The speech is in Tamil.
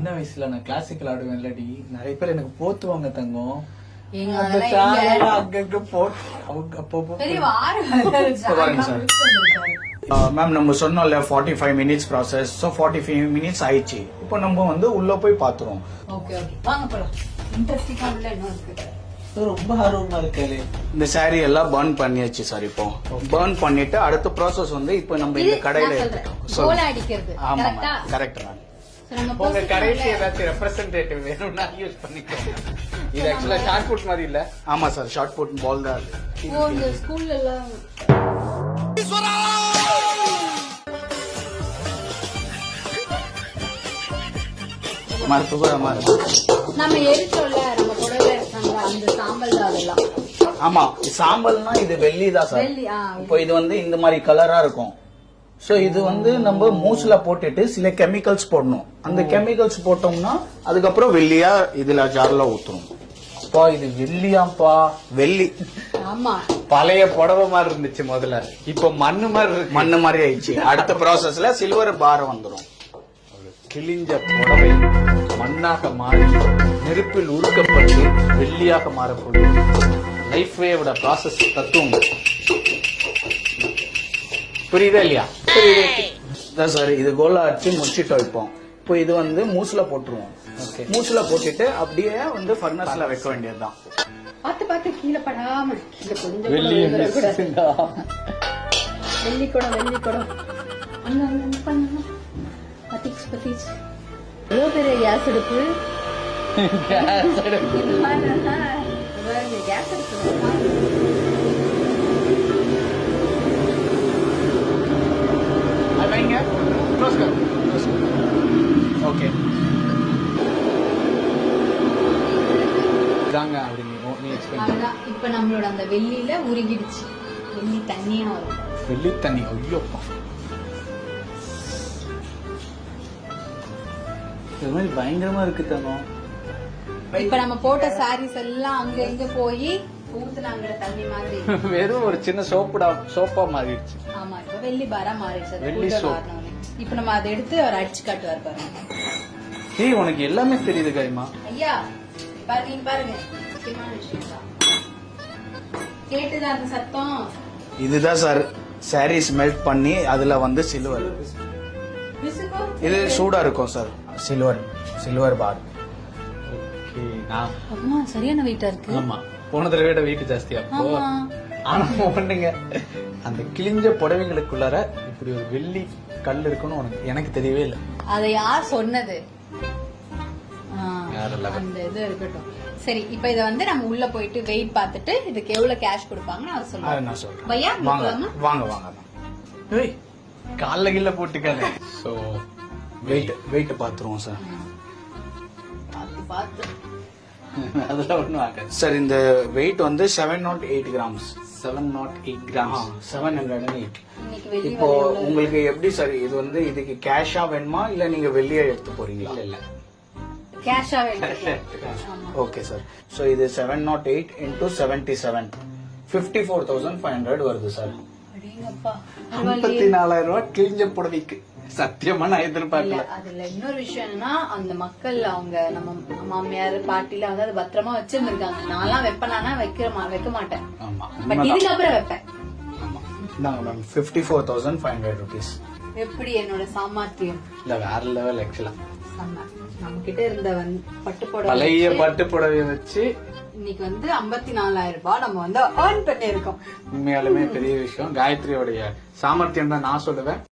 சின்ன வயசுல நான் கிளாசிக்கல் ஆடுவேன் இல்லடி, நிறைய பேர் எனக்கு போத்துவாங்க தங்கம். மேம் நம்ம சொன்னோம்ல 45 மினிட்ஸ் ப்ராசஸ், ஸோ 45 மினிட்ஸ் ஆயிடுச்சு. இப்போ நம்ம வந்து உள்ள போய் பாத்துருவோம். ரொம்ப ஆர்வமா இருக்காரு. இந்த சாரி எல்லாம் பர்ன் பண்ணியாச்சு சார். இப்போ பர்ன் பண்ணிட்டு அடுத்த ப்ராசஸ் வந்து இப்போ நம்ம இந்த கடையில எடுத்துட்டோம். ஆமா கரெக்ட் மேம். உங்க கடைக்கு ஏதாச்சும் ரெப்ரசன்டேட்டிவ் வேணும்னா யூஸ் பண்ணிக்கோங்க. இது ஆக்சுவலா ஷார்ட் புட் மாதிரி இல்ல. ஆமா சார், ஷார்ட் புட் பால் தான் அது. ஓ இந்த ஸ்கூல்ல எல்லாம் நம்ம எரிச்சோல்ல, நம்ம கூடவே இருக்காங்க அந்த சாம்பல் தான் அதெல்லாம். ஆமா சாம்பல்னா இது வெள்ளி தான் சார். இப்போ இது வந்து இந்த மாதிரி கலரா இருக்கும். சோ இது வந்து நம்ம மூஸ்ல போட்டுட்டு சில கெமிக்கல்ஸ் போடணும். அந்த கெமிக்கல்ஸ் போட்டோம்னா அதுக்கப்புறம் வெள்ளியா இதுல ஜார்ல ஊத்துறோம். அப்பா இது வெள்ளியாப்பா, வெள்ளி. ஆமா பழைய புடவை மாதிரி இருந்துச்சு முதல்ல, இப்ப மண்ணு மாதிரி ஆயிடுச்சு. அடுத்த ப்ராசஸ்ல சில்வர் பார் வந்துடும். கிழிஞ்ச புடவை மண்ணாக மாறி நெருப்பில் உருக்கப்பட்டு வெள்ளியாக மாறக்கூடிய லைஃப்வேவோட ப்ராசஸ் தத்துவம் புரியுதா இல்லையா? சார் இது கோலா அடிச்சு முடிச்சுட்டு வைப்போம். இப்போ இது வந்து மூஸ்ல போட்டுருவோம். மூஸ்ல போட்டுட்டு அப்படியே வந்து ஃபர்னஸ்ல வைக்க வேண்டியதுதான். பார்த்து பார்த்து கீழே படாம. வெள்ளி குடம் பத்தீச் எவ்வளோ பெரிய கேஸ் அடுப்பு. கேஸ் அடுப்பு ஓகே இப்ப நம்மளோட அந்த வெள்ளியில உருகிடுச்சு. வெள்ளி தண்ணியா வரும். வெள்ளி தண்ணி ஐயோப்பா, இது மாதிரி பயங்கரமா இருக்கு தங்கம். இப்ப நம்ம போட்ட சாரீஸ் எல்லாம் அங்க இங்க போய் ஊத்துனாங்க தண்ணி மாதிரி. வெறும் ஒரு சின்ன சோப்பா மாறிடுச்சு. ஆமா இப்ப வெள்ளி பாரா மாறிடுச்சு. வெள்ளி சோப். இப்ப நம்ம அதை எடுத்து அவர் அடிச்சு காட்டுவார் பாருங்க. ஏய் உனக்கு எல்லாமே தெரியுது கைமா. ஐயா பாருங்க பாருங்க, கேட்டுதான் அந்த சத்தம். இதுதான் சார் சாரீஸ் மெல்ட் பண்ணி அதுல வந்து சில்வர். இது சூடா இருக்கும் சார். சில்வர் பார். சரியான வெயிட்டா இருக்கு. ஆமா போன தடவை விட வெயிட் ஜாஸ்தி. அப்போ ஆனா ஒண்ணுங்க, அந்த கிழிஞ்ச புடவைகளுக்குள்ளார இப்படி ஒரு வெள்ளி கல் இருக்குன்னு எனக்கு தெரியவே இல்லை. அதை யார் சொன்னது? அந்த இது இருக்கட்டும். சரி இப்ப இத வந்து நம்ம உள்ள போயிட்டு வெயிட் பார்த்துட்டு இதுக்கு எவ்வளவு கேஷ் கொடுப்பாங்கன்னு அவர் சொல்லுவாங்க. நான் சொல்றேன். பையா வாங்க ஏய் கால்ல கில்ல போட்டுக்காத. சோ வெயிட் பாத்துருவோம் சார். பார்த்து அதெல்லாம் ஒண்ணும் ஆகாது சார். இந்த வெயிட் வந்து 708 கிராம்ஸ். 708 கிராம்ஸ். 708. இப்போ உங்களுக்கு எப்படி சார் இது வந்து இதுக்கு கேஷா வேணுமா இல்ல நீங்க வெள்ளியா எடுத்து போறீங்களா? இல்ல கேஷா வேணும். Okay sir. சோ இது 708 into 77 54,500 வருது சார். 54,000 ரூபாய் கிழிஞ்ச புடவைக்கு. சத்தியமா நான் எதிர்பார்க்கல. அதுல இன்னொரு விஷயம் என்னன்னா, அந்த மக்கள் அவங்க நம்ம மாமியார் பாட்டில வந்து அது பத்திரமா வச்சிருந்திருக்காங்க. நான்லாம் வைப்பேனா வைக்க மாட்டேன். பட் இதுக்கப்புறம் வைப்பேன். 54,500 rupees. எப்படி என்னோட சாமர்த்தியம் இல்ல வேற லெவல். ஆக்சுவலா நம்ம கிட்ட இருந்த பட்டு புடவை, பழைய பட்டு புடவைய வச்சு இன்னைக்கு வந்து 54,000 ரூபாய் நம்ம வந்து ஏர்ன் பண்ணிருக்கோம். உண்மையாலுமே பெரிய விஷயம். காயத்ரியோடைய சாமர்த்தியம் தான் நான் சொல்லுவேன்.